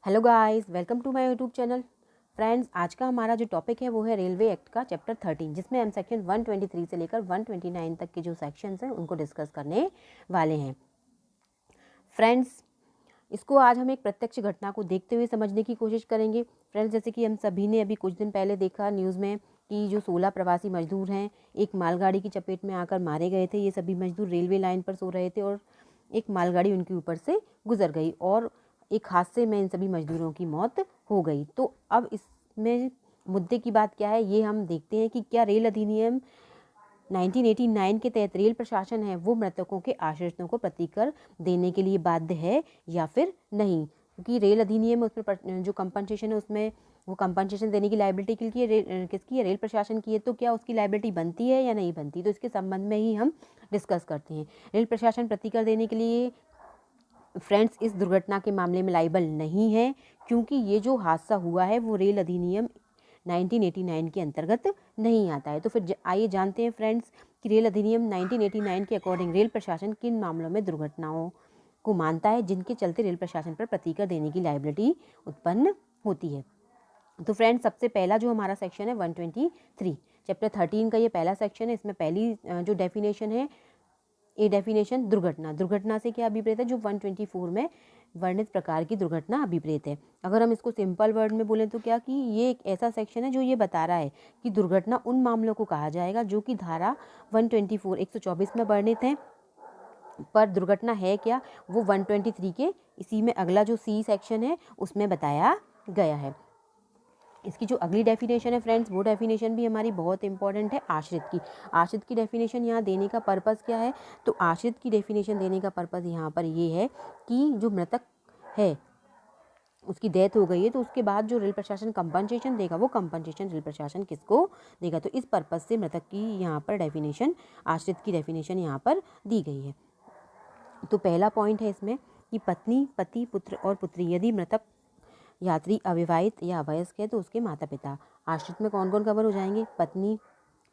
Hello guys, welcome to my YouTube channel. Friends, आज का हमारा जो टॉपिक है वो है रेलवे एक्ट का चैप्टर 13, जिसमें हम सेक्शन 123 से लेकर 129 तक के जो सेक्शंस हैं उनको डिस्कस करने वाले हैं। फ्रेंड्स, इसको आज हम एक प्रत्यक्ष घटना को देखते हुए समझने की कोशिश करेंगे। फ्रेंड्स, जैसे कि हम सभी ने अभी कुछ दिन पहले देखा न्यूज़ में कि जो 16 प्रवासी मजदूर हैं एक मालगाड़ी की चपेट में आकर मारे गए थे। ये सभी मजदूर रेलवे लाइन पर सो रहे थे और एक मालगाड़ी उनके ऊपर से गुजर गई और एक हादसे में इन सभी मजदूरों की मौत हो गई। तो अब इसमें मुद्दे की बात क्या है, ये हम देखते हैं कि क्या रेल अधिनियम 1989 के तहत रेल प्रशासन है वो मृतकों के आश्रितों को प्रतिकर देने के लिए बाध्य है या फिर नहीं। क्योंकि रेल अधिनियम उसमें जो कंपनसेशन है उसमें वो कंपनसेशन देने की लायबिलिटी किसकी है, रेल प्रशासन की है। तो क्या उसकी लायबिलिटी बनती है या नहीं बनती, तो इसके संबंध में ही हम डिस्कस करते हैं। रेल प्रशासन प्रतिकर देने के लिए फ्रेंड्स इस दुर्घटना के मामले में लाइबल नहीं है, क्योंकि ये जो हादसा हुआ है वो रेल अधिनियम 1989 के अंतर्गत नहीं आता है। तो फिर आइए जानते हैं फ्रेंड्स कि रेल अधिनियम 1989 के अकॉर्डिंग रेल प्रशासन किन मामलों में दुर्घटनाओं को मानता है जिनके चलते रेल प्रशासन पर प्रतिकर देने की लायबिलिटी उत्पन्न होती है। तो फ्रेंड्स, सबसे पहला जो हमारा सेक्शन है 123 चैप्टर 13 का ये पहला सेक्शन है। इसमें पहली जो डेफिनेशन है, ए डेफिनेशन दुर्घटना से क्या अभिप्रेत है, जो 124 में वर्णित प्रकार की दुर्घटना अभिप्रेत है। अगर हम इसको सिंपल वर्ड में बोलें तो क्या कि ये एक ऐसा सेक्शन है जो ये बता रहा है कि दुर्घटना उन मामलों को कहा जाएगा जो कि धारा 124 में वर्णित है। पर दुर्घटना है क्या, वो 123 के इसी में अगला जो सी सेक्शन है उसमें बताया गया है। इसकी जो अगली डेफिनेशन है फ्रेंड्स, वो डेफिनेशन भी हमारी बहुत इंपॉर्टेंट है, आश्रित की डेफिनेशन यहाँ देने का पर्पज़ क्या है। तो आश्रित की डेफिनेशन देने का पर्पज़ यहाँ पर ये है कि जो मृतक है उसकी डेथ हो गई है तो उसके बाद जो रेल प्रशासन कंपनसेशन देगा वो कंपनसेशन रेल प्रशासन किसको देगा। तो इस पर्पज़ से मृतक की यहाँ पर डेफिनेशन, आश्रित की डेफिनेशन यहाँ पर दी गई है। तो पहला पॉइंट है इसमें कि पत्नी, पति, पुत्र और पुत्री, यदि मृतक यात्री अविवाहित या अवयस्क है तो उसके माता पिता। आश्रित में कौन कौन कवर हो जाएंगे, पत्नी,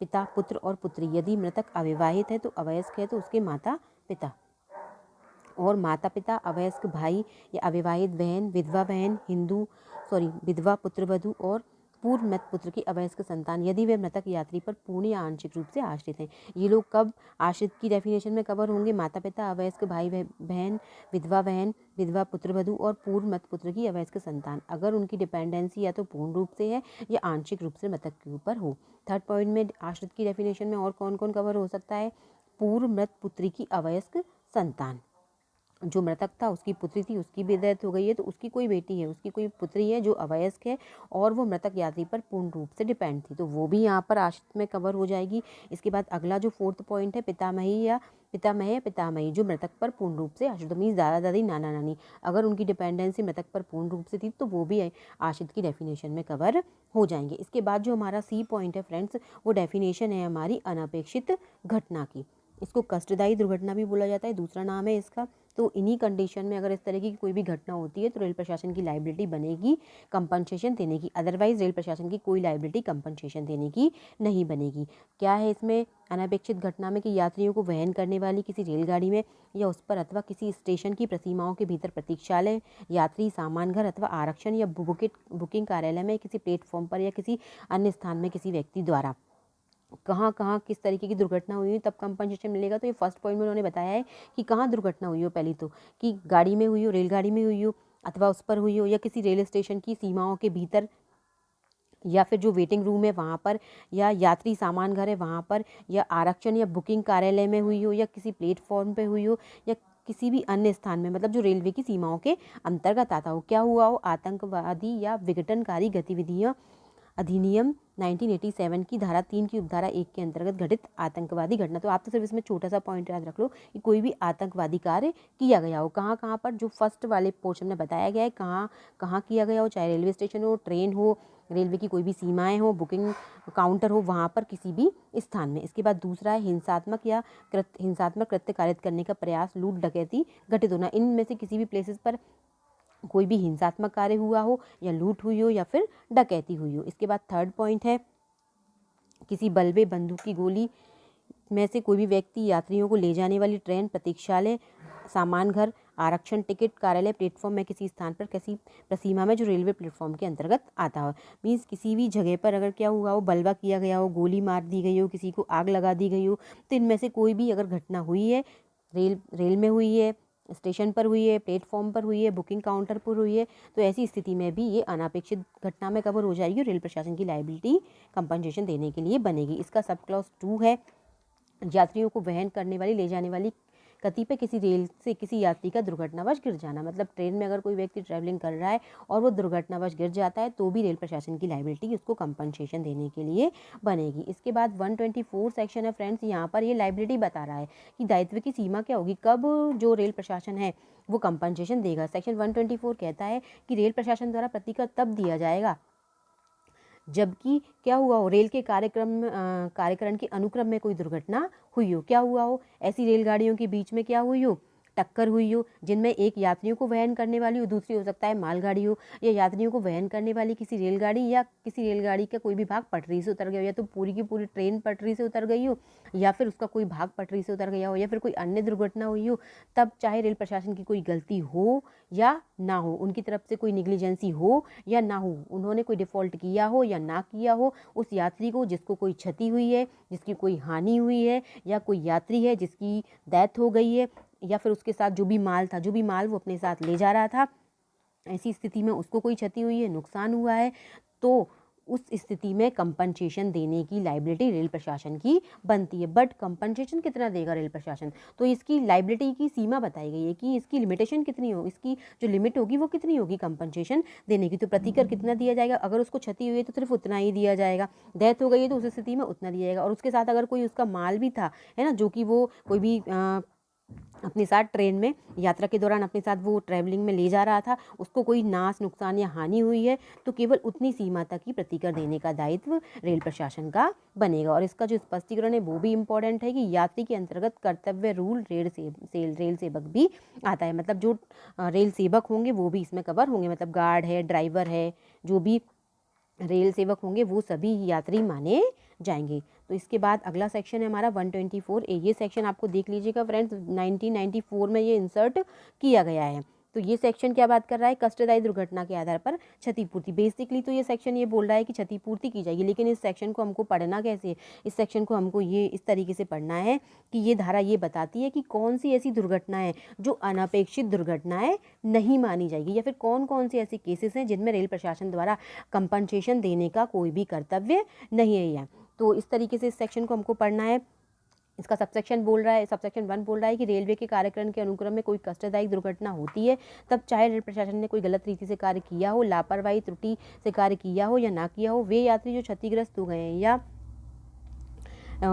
पिता, पुत्र और पुत्री। यदि मृतक अविवाहित है तो अवयस्क है तो उसके माता पिता। और माता पिता, अवयस्क भाई या अविवाहित बहन, विधवा पुत्रवधू और पूर्व मृत पुत्र की अवयस्क संतान, यदि वे मृतक यात्री पर पूर्ण या आंशिक रूप से आश्रित हैं। ये लोग कब आश्रित की डेफिनेशन में कवर होंगे, माता पिता, अवयस्क भाई बहन, विधवा पुत्रवधू और पूर्व मृत पुत्र की अवयस्क संतान, अगर उनकी डिपेंडेंसी या तो पूर्ण रूप से है या आंशिक रूप से मृतक के ऊपर हो। थर्ड पॉइंट में आश्रित की डेफिनेशन में और कौन कौन कवर हो सकता है, पूर्व मृत पुत्री की अवयस्क संतान, जो मृतक था उसकी पुत्री थी, उसकी भी डेथ हो गई है तो उसकी कोई बेटी है, उसकी कोई पुत्री है जो अवयस्क है और वो मृतक यात्री पर पूर्ण रूप से डिपेंड थी, तो वो भी यहाँ पर आश्रित में कवर हो जाएगी। इसके बाद अगला जो फोर्थ पॉइंट है, पितामही, जो मृतक पर पूर्ण रूप से आश्रित, मीन्स दादा दादी, नाना नानी, अगर उनकी डिपेंडेंसी मृतक पर पूर्ण रूप से थी तो वो भी आश्रित की डेफिनेशन में कवर हो जाएंगे। इसके बाद जो हमारा सी पॉइंट है फ्रेंड्स, वो डेफिनेशन है हमारी अनपेक्षित घटना की। इसको कष्टदायी दुर्घटना भी बोला जाता है, दूसरा नाम है इसका। तो इन्हीं कंडीशन में अगर इस तरह की कोई भी घटना होती है तो रेल प्रशासन की लायबिलिटी बनेगी कंपनसेशन देने की, अदरवाइज रेल प्रशासन की कोई लायबिलिटी कंपनसेशन देने की नहीं बनेगी। क्या है इसमें अनपेक्षित घटना में कि यात्रियों को वहन करने वाली किसी रेलगाड़ी में या उस पर अथवा किसी स्टेशन की प्रतिमाओं के भीतर प्रतीक्षालय, यात्री सामान घर अथवा आरक्षण या बुकिंग कार्यालय में, किसी प्लेटफॉर्म पर या किसी अन्य स्थान में किसी व्यक्ति द्वारा कहाँ कहाँ किस तरीके की दुर्घटना हुई है तब कंपनसेशन मिलेगा। तो ये फर्स्ट पॉइंट में उन्होंने बताया है कि कहाँ दुर्घटना हुई हो, पहली तो कि गाड़ी में हुई हो, रेलगाड़ी में हुई हो अथवा उस पर हुई हो, या किसी रेल स्टेशन की सीमाओं के भीतर, या फिर जो वेटिंग रूम है वहाँ पर, या यात्री सामान घर है वहाँ पर, या आरक्षण या बुकिंग कार्यालय में हुई हो, या किसी प्लेटफॉर्म पे हुई हो, या किसी भी अन्य स्थान में, मतलब जो रेलवे की सीमाओं के अंतर्गत आता हो। क्या हुआ हो, आतंकवादी या विघटनकारी गतिविधियाँ अधिनियम 1987 की धारा 3 की उपधारा 1 के अंतर्गत घटित आतंकवादी घटना। तो आप तो सिर्फ इसमें छोटा सा पॉइंट याद रख लो कि कोई भी आतंकवादी कार्य किया गया हो, कहाँ कहाँ पर, जो फर्स्ट वाले पोर्शन में बताया गया है कहाँ कहाँ किया गया हो, चाहे रेलवे स्टेशन हो, ट्रेन हो, रेलवे की कोई भी सीमाएं हो, बुकिंग काउंटर हो, वहाँ पर किसी भी स्थान में। इसके बाद दूसरा है हिंसात्मक कृत्य कारित करने का प्रयास, लूट डकैती घटित होना, इनमें से किसी भी प्लेसेस पर कोई भी हिंसात्मक कार्य हुआ हो या लूट हुई हो या फिर डकैती हुई हो। इसके बाद थर्ड पॉइंट है किसी बल्बे, बंदूक की गोली में से कोई भी व्यक्ति यात्रियों को ले जाने वाली ट्रेन, प्रतीक्षालय, सामान घर आरक्षण टिकट कार्यालय प्लेटफॉर्म में किसी स्थान पर किसी प्रसीमा में जो रेलवे प्लेटफॉर्म के अंतर्गत आता हो। मीन्स किसी भी जगह पर अगर क्या हुआ हो, बलवा किया गया हो, गोली मार दी गई हो, किसी को आग लगा दी गई हो, तो इनमें से कोई भी अगर घटना हुई है, रेल में हुई है, स्टेशन पर हुई है, प्लेटफॉर्म पर हुई है, बुकिंग काउंटर पर हुई है, तो ऐसी स्थिति में भी ये अनापेक्षित घटना में कवर हो जाएगी और रेल प्रशासन की लायबिलिटी कंपनसेशन देने के लिए बनेगी। इसका सब क्लॉज 2 है, यात्रियों को वहन करने वाली ले जाने वाली कतिपय किसी रेल से किसी यात्री का दुर्घटनावश गिर जाना। मतलब ट्रेन में अगर कोई व्यक्ति ट्रैवलिंग कर रहा है और वो दुर्घटनावश गिर जाता है तो भी रेल प्रशासन की लायबिलिटी उसको कंपनसेशन देने के लिए बनेगी। इसके बाद 124 सेक्शन है फ्रेंड्स, यहाँ पर ये लायबिलिटी बता रहा है कि दायित्व की सीमा क्या होगी, कब जो रेल प्रशासन है वो कंपनसेशन देगा। सेक्शन 124 कहता है कि रेल प्रशासन द्वारा प्रतिकर तब दिया जाएगा जबकि क्या हुआ हो, रेल के कार्यक्रम के अनुक्रम में कोई दुर्घटना हुई हो। क्या हुआ हो, ऐसी रेलगाड़ियों के बीच में क्या हुई हो, टक्कर हुई हो, जिनमें एक यात्रियों को वहन करने वाली हो, दूसरी हो सकता है मालगाड़ी हो, या यात्रियों को वहन करने वाली किसी रेलगाड़ी या किसी रेलगाड़ी का कोई भी भाग पटरी से उतर गया हो, या तो पूरी की पूरी ट्रेन पटरी से उतर गई हो, या फिर उसका कोई भाग पटरी से उतर गया हो, या फिर कोई अन्य दुर्घटना हुई हो, तब चाहे रेल प्रशासन की कोई गलती हो या ना हो, उनकी तरफ से कोई निग्लिजेंसी हो या ना हो, उन्होंने कोई डिफ़ॉल्ट किया हो या ना किया हो, उस यात्री को जिसको कोई क्षति हुई है, जिसकी कोई हानि हुई है, या कोई यात्री है जिसकी डेथ हो गई है, या फिर उसके साथ जो भी माल वो अपने साथ ले जा रहा था, ऐसी स्थिति में उसको कोई क्षति हुई है, नुकसान हुआ है, तो उस स्थिति में कंपनसेशन देने की लायबिलिटी रेल प्रशासन की बनती है। बट कंपनसेशन कितना देगा रेल प्रशासन, तो इसकी लायबिलिटी की सीमा बताई गई है कि इसकी लिमिटेशन कितनी हो, इसकी जो लिमिट होगी वो कितनी होगी कंपनसेशन देने की। तो प्रतिकर कितना दिया जाएगा, अगर उसको क्षति हुई है तो सिर्फ उतना ही दिया जाएगा, डेथ हो गई है तो उस स्थिति में उतना दिया जाएगा, और उसके साथ अगर कोई उसका माल भी था, है ना, जो कि वो कोई भी अपने साथ ट्रेन में यात्रा के दौरान अपने साथ वो ट्रैवलिंग में ले जा रहा था, उसको कोई नाश नुकसान या हानि हुई है, तो केवल उतनी सीमा तक ही प्रतिकर देने का दायित्व रेल प्रशासन का बनेगा। और इसका जो स्पष्टीकरण है वो भी इम्पोर्टेंट है कि यात्री के अंतर्गत कर्तव्य रूल रेल सेवक भी आता है। मतलब जो रेल सेवक होंगे वो भी इसमें कवर होंगे, मतलब गार्ड है, ड्राइवर है, जो भी रेल सेवक होंगे वो सभी यात्री माने जाएंगे। तो इसके बाद अगला सेक्शन है हमारा 124A। ये सेक्शन आपको देख लीजिएगा फ्रेंड्स, 1994 में ये इंसर्ट किया गया है। तो ये सेक्शन क्या बात कर रहा है, कष्टदायी दुर्घटना के आधार पर क्षतिपूर्ति। बेसिकली तो ये सेक्शन ये बोल रहा है कि क्षतिपूर्ति की जाएगी, लेकिन इस सेक्शन को हमको पढ़ना कैसे है, इस सेक्शन को हमको ये इस तरीके से पढ़ना है कि ये धारा ये बताती है कि कौन सी ऐसी दुर्घटनाएं जो अनपेक्षित दुर्घटनाएं नहीं मानी जाएगी, या फिर कौन कौन से ऐसे केसेस हैं जिनमें रेल प्रशासन द्वारा कंपनसेशन देने का कोई भी कर्तव्य नहीं है। तो इस तरीके से इस सेक्शन को हमको पढ़ना है। इसका सबसेक्शन 1 बोल रहा है कि रेलवे के कार्यक्रम के अनुक्रम में कोई कष्टदायक दुर्घटना होती है, तब चाहे रेल प्रशासन ने कोई गलत रीति से कार्य किया हो, लापरवाही त्रुटि से कार्य किया हो या ना किया हो, वे यात्री जो क्षतिग्रस्त हो गए हैं या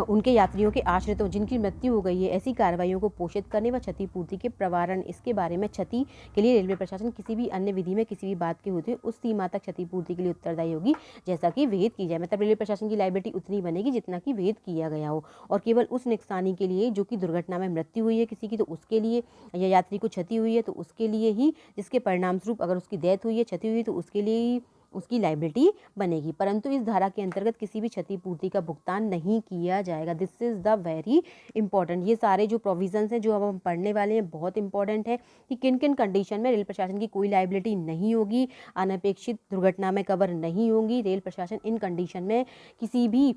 उनके यात्रियों के आश्रित हो जिनकी मृत्यु हो गई है, ऐसी कार्रवाइयों को पोषित करने व क्षतिपूर्ति के प्रवारण इसके बारे में क्षति के लिए रेलवे प्रशासन किसी भी अन्य विधि में किसी भी बात के होते हुए उस सीमा तक क्षतिपूर्ति के लिए उत्तरदायी होगी जैसा कि विहित की जाए। मतलब रेलवे प्रशासन की लायबिलिटी उतनी बनेगी जितना कि विहित किया गया हो, और केवल उस नुकसानी के लिए जो कि दुर्घटना में मृत्यु हुई है किसी की तो उसके लिए, या यात्री को क्षति हुई है तो उसके लिए ही, जिसके परिणाम स्वरूप अगर उसकी डेथ हुई है, क्षति हुई तो उसके लिए ही उसकी लायबिलिटी बनेगी। परंतु इस धारा के अंतर्गत किसी भी क्षतिपूर्ति का भुगतान नहीं किया जाएगा। This is the very important. ये सारे जो प्रोविजंस हैं जो अब हम पढ़ने वाले हैं बहुत इंपॉर्टेंट है कि किन किन कंडीशन में रेल प्रशासन की कोई लायबिलिटी नहीं होगी, अनपेक्षित दुर्घटना में कवर नहीं होंगी। रेल प्रशासन इन कंडीशन में किसी भी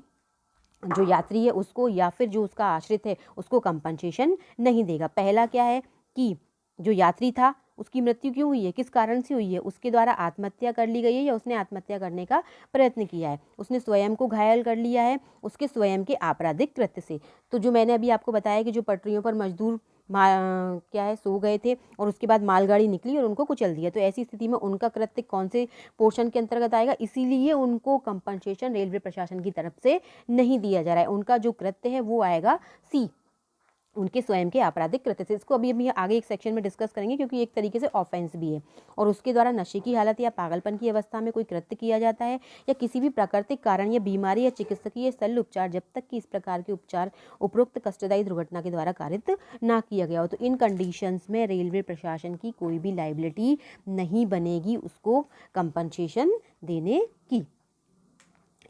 जो यात्री है उसको या फिर जो उसका आश्रित है उसको कंपनसेशन नहीं देगा। पहला क्या है कि जो यात्री था उसकी मृत्यु क्यों हुई है, किस कारण से हुई है, उसके द्वारा आत्महत्या कर ली गई है या उसने आत्महत्या करने का प्रयत्न किया है, उसने स्वयं को घायल कर लिया है उसके स्वयं के आपराधिक कृत्य से। तो जो मैंने अभी आपको बताया कि जो पटरियों पर मजदूर क्या है सो गए थे और उसके बाद मालगाड़ी निकली और उनको कुचल दिया, तो ऐसी स्थिति में उनका कृत्य कौन से पोर्शन के अंतर्गत आएगा, इसीलिए उनको कंपनसेशन रेलवे प्रशासन की तरफ से नहीं दिया जा रहा है। उनका जो कृत्य है वो आएगा सी, उनके स्वयं के आपराधिक कृत्य से। इसको अभी आगे एक सेक्शन में डिस्कस करेंगे क्योंकि एक तरीके से ऑफेंस भी है। और उसके द्वारा नशे की हालत या पागलपन की अवस्था में कोई कृत्य किया जाता है या किसी भी प्राकृतिक कारण या बीमारी या चिकित्सकीय शल्य उपचार जब तक कि इस प्रकार के उपचार उपरोक्त कष्टदायी दुर्घटना के द्वारा कारित ना किया गया हो, तो इन कंडीशंस में रेलवे प्रशासन की कोई भी लायबिलिटी नहीं बनेगी उसको कंपनसेशन देने की।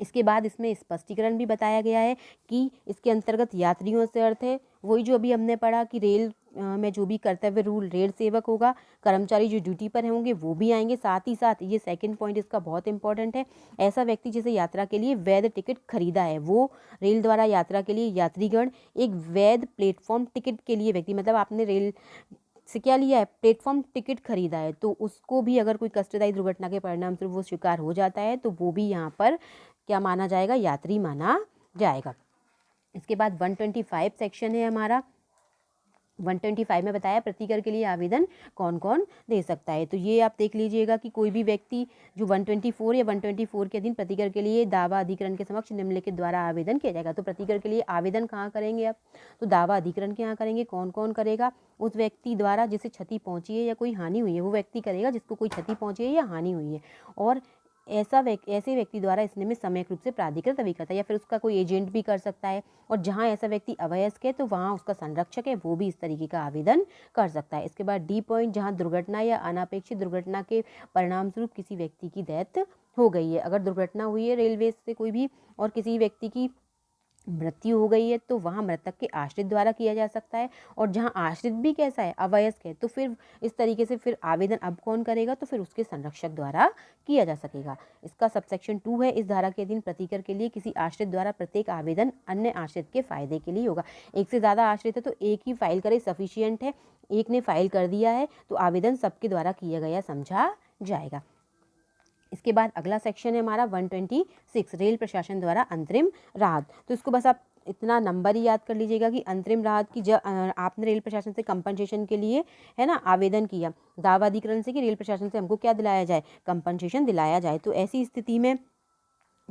इसके बाद इसमें स्पष्टीकरण भी बताया गया है कि इसके अंतर्गत यात्रियों से अर्थ है वही जो अभी हमने पढ़ा कि रेल में जो भी कर्तव्य रूल रेल सेवक होगा, कर्मचारी जो ड्यूटी पर होंगे वो भी आएंगे। साथ ही साथ ये सेकंड पॉइंट इसका बहुत इंपॉर्टेंट है, ऐसा व्यक्ति जिसे यात्रा के लिए वैध टिकट खरीदा है, वो रेल द्वारा यात्रा के लिए यात्रीगण एक वैध प्लेटफॉर्म टिकट के लिए व्यक्ति, मतलब आपने रेल से क्या लिया है, प्लेटफॉर्म टिकट खरीदा है, तो उसको भी अगर कोई कष्टदायी दुर्घटना के परिणाम से वो शिकार हो जाता है तो वो भी यहाँ पर क्या माना जाएगा, यात्री माना जाएगा। इसके बाद 125 सेक्शन है हमारा। 125 में बताया प्रतिकर के लिए आवेदन कौन कौन दे सकता है। तो ये आप देख लीजिएगा कि कोई भी व्यक्ति जो 124 या 124 के अधीन प्रतिकर के लिए दावा अधिकरण के समक्ष निम्नलिखित द्वारा आवेदन किया जाएगा। तो प्रतिकर के लिए आवेदन कहाँ करेंगे आप, तो दावा अधिकरण के यहाँ करेंगे। कौन कौन करेगा, उस व्यक्ति द्वारा जिसे क्षति पहुँची है या कोई हानि हुई है, वो व्यक्ति करेगा जिसको कोई क्षति पहुँची है या हानि हुई है, और ऐसे व्यक्ति द्वारा इसने में समयक रूप से प्राधिकृत अभिकर्ता या फिर उसका कोई एजेंट भी कर सकता है। और जहां ऐसा व्यक्ति अवयस्क है तो वहां उसका संरक्षक है, वो भी इस तरीके का आवेदन कर सकता है। इसके बाद डी पॉइंट, जहां दुर्घटना या अनापेक्षित दुर्घटना के परिणाम स्वरूप किसी व्यक्ति की डेथ हो गई है। अगर दुर्घटना हुई है रेलवे से कोई भी और किसी व्यक्ति की मृत्यु हो गई है तो वहाँ मृतक के आश्रित द्वारा किया जा सकता है। और जहाँ आश्रित भी कैसा है, अवयस्क है, तो फिर इस तरीके से फिर आवेदन अब कौन करेगा, तो फिर उसके संरक्षक द्वारा किया जा सकेगा। इसका सबसेक्शन 2 है, इस धारा के अधीन प्रतिकर के लिए किसी आश्रित द्वारा प्रत्येक आवेदन अन्य आश्रित के फायदे के लिए होगा। एक से ज़्यादा आश्रित है तो एक ही फाइल करे सफिशियंट है, एक ने फाइल कर दिया है तो आवेदन सबके द्वारा किया गया समझा जाएगा। इसके बाद अगला सेक्शन है हमारा 126, रेल प्रशासन द्वारा अंतरिम राहत। तो इसको बस आप इतना नंबर ही याद कर लीजिएगा कि अंतरिम राहत की जब आपने रेल प्रशासन से कंपनसेशन के लिए है ना आवेदन किया दावा अधिकरण से कि रेल प्रशासन से हमको क्या दिलाया जाए, कंपनसेशन दिलाया जाए, तो ऐसी स्थिति में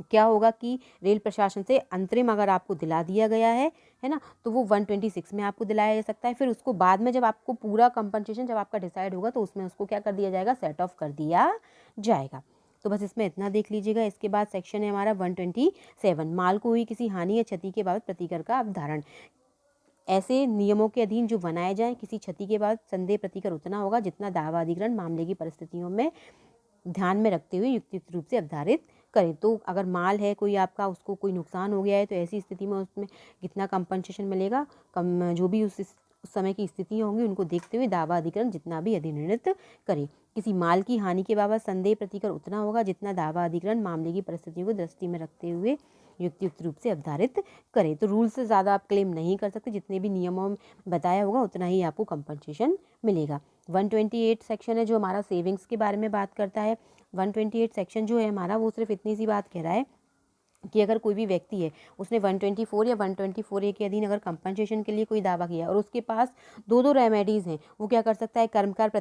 क्या होगा कि रेल प्रशासन से अंतरिम अगर आपको दिला दिया गया है ना, तो वो 126 में आपको दिलाया जा सकता है। फिर उसको बाद में जब आपको पूरा कंपनसेशन जब आपका डिसाइड होगा तो उसमें उसको क्या कर दिया जाएगा, सेट ऑफ कर दिया जाएगा। तो बस इसमें इतना देख लीजिएगा। इसके बाद सेक्शन है हमारा 127, माल को हुई किसी हानि या क्षति के बाबत प्रतिकर का अवधारण। ऐसे नियमों के अधीन जो बनाए जाए किसी क्षति के बाद संदेह प्रतिकर उतना होगा जितना दावा अधिकरण मामले की परिस्थितियों में ध्यान में रखते हुए युक्तियुक्त रूप से अवधारित करें। तो अगर माल है कोई आपका, उसको कोई नुकसान हो गया है तो ऐसी स्थिति में उसमें कितना कंपनसेशन मिलेगा, जो भी उस समय की स्थितियाँ होंगी उनको देखते हुए दावा अधिकरण जितना भी अधिनिर्णित करे। किसी माल की हानि के बाबत संदेह प्रतिकर उतना होगा जितना दावा अधिकरण मामले की परिस्थितियों को दृष्टि में रखते हुए युक्तियुक्त रूप से अवधारित करे। तो रूल से ज़्यादा आप क्लेम नहीं कर सकते, जितने भी नियमों में बताया होगा उतना ही आपको कंपनसेशन मिलेगा। 128 सेक्शन है जो हमारा सेविंग्स के बारे में बात करता है। 128 सेक्शन जो है हमारा वो सिर्फ इतनी सी बात कह रहा है कि अगर कोई भी व्यक्ति है उसने 124 या 124A के अधीन अगर कंपनसेशन के लिए कोई दावा किया और उसके पास दो रेमेडीज़ हैं, वो क्या कर सकता है, कर्मकार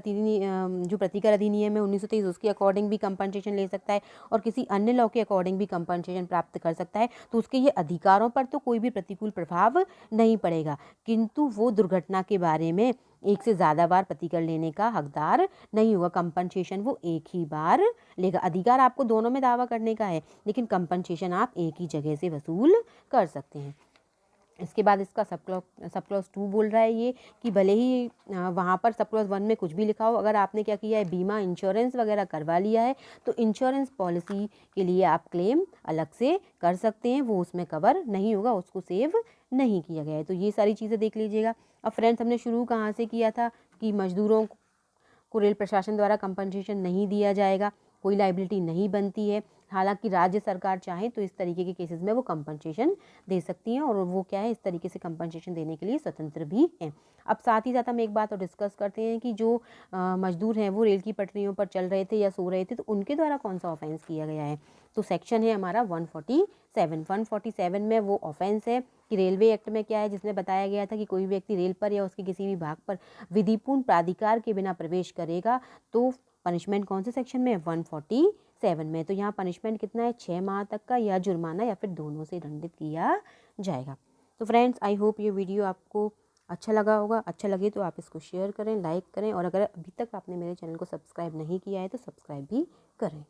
जो प्रतिकर अधिनियम है 1923 उसके अकॉर्डिंग भी कंपनसेशन ले सकता है और किसी अन्य लॉ के अकॉर्डिंग भी कंपनसेशन प्राप्त कर सकता है। तो उसके ये अधिकारों पर तो कोई भी प्रतिकूल प्रभाव नहीं पड़ेगा, किंतु वो दुर्घटना के बारे में एक से ज़्यादा बार प्रतिकर लेने का हकदार नहीं होगा। कंपनसेशन वो एक ही बार लेगा। अधिकार आपको दोनों में दावा करने का है, लेकिन कंपनसेशन आप एक ही जगह से वसूल कर सकते हैं। इसके बाद इसका सब क्लॉज 2 बोल रहा है ये कि भले ही वहाँ पर सब क्लॉज 1 में कुछ भी लिखा हो, अगर आपने क्या किया है, बीमा इंश्योरेंस वगैरह करवा लिया है तो इंश्योरेंस पॉलिसी के लिए आप क्लेम अलग से कर सकते हैं, वो उसमें कवर नहीं होगा, उसको सेव नहीं किया गया है। तो ये सारी चीज़ें देख लीजिएगा। अब फ्रेंड्स हमने शुरू कहाँ से किया था कि मजदूरों को रेल प्रशासन द्वारा कंपनसेशन नहीं दिया जाएगा, कोई लाइबिलिटी नहीं बनती है। हालांकि राज्य सरकार चाहे तो इस तरीके के केसेस में वो कंपनसेशन दे सकती हैं और वो क्या है, इस तरीके से कंपनसेशन देने के लिए स्वतंत्र भी हैं। अब साथ ही साथ हम एक बात और डिस्कस करते हैं कि जो मजदूर हैं वो रेल की पटरियों पर चल रहे थे या सो रहे थे तो उनके द्वारा कौन सा ऑफेंस किया गया है। तो सेक्शन है हमारा 147 में वो ऑफेंस है कि रेलवे एक्ट में क्या है, जिसमें बताया गया था कि कोई व्यक्ति रेल पर या उसके किसी भी भाग पर विधिपूर्ण प्राधिकार के बिना प्रवेश करेगा तो पनिशमेंट कौन से सेक्शन में, 147 में। तो यहाँ पनिशमेंट कितना है, 6 माह तक का या जुर्माना या फिर दोनों से दंडित किया जाएगा। तो फ्रेंड्स आई होप ये वीडियो आपको अच्छा लगा होगा। अच्छा लगे तो आप इसको शेयर करें, लाइक करें और अगर अभी तक आपने मेरे चैनल को सब्सक्राइब नहीं किया है तो सब्सक्राइब भी करें।